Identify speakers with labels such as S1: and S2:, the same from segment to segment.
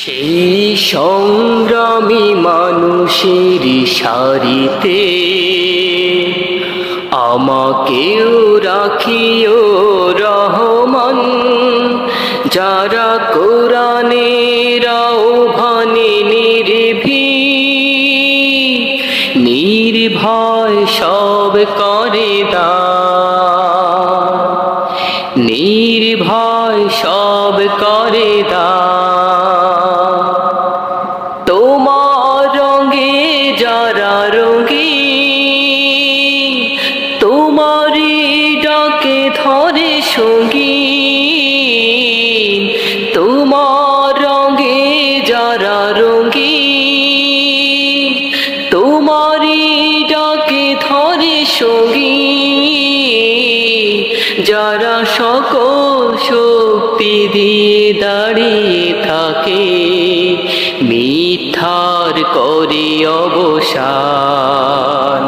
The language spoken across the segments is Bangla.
S1: সেই সংগ্রামী মানুষের সারিতে আমাকেও রাখিও রহমান, যারা কোরআনের আহ্বানে নির্ভয় সব করে দান, নির্ভয় সব করে দান। তোমার রঙে যারা রঙী, তোমারই ডাকে ধরে সঙ্গী। তোমার রঙে যারা রঙী, তোমারই ডাকে ধরে সঙ্গী। যারা সকল শক্তি দিয়ে দাঁড়িয়ে থাকে, মিথ্যার করে অবসান।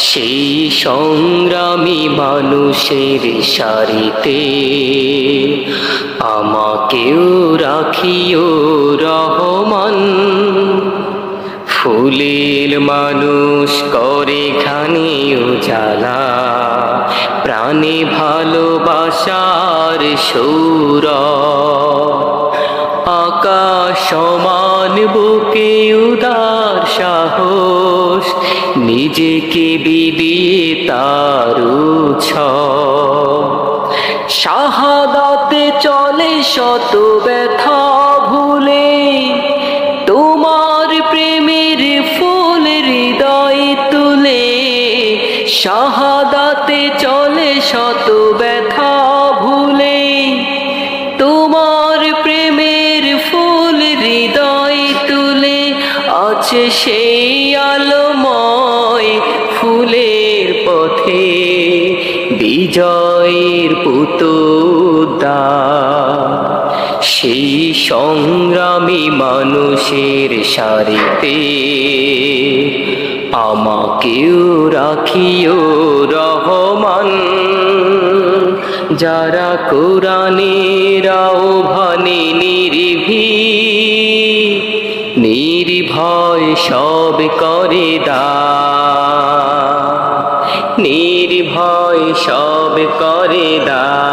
S1: সেই সংগ্রামী মানুষের সারিতে আমাকেও রাখিও রহমান। ফুলের মানুষ করে ঘানি উজালা, প্রাণে ভালোবাসার সৌর। আকাশ সমান বুকে উদার সাহস, নিজেকে বিলিয়ে তার উৎসব। শাহাদাতে চলে শত ব্যথা ভুলে, তোমার প্রেমের ফুল হৃদয়ে তুলে। শাহাদাতে চলে শত ব্যথা ভুলে, তোমার প্রেমের ফুল হৃদয়ে তুলে। আছে সেই আলোময় ফুলের পথে, বিজয়ের পুতোদ্দার। সেই সংগ্রামী মানুষের সারিতে আমাকেও রাখিও রহমান, যারা কোরআনের আহ্বানে নির্ভয় সব করে দান, নির্ভয় সব করে দান।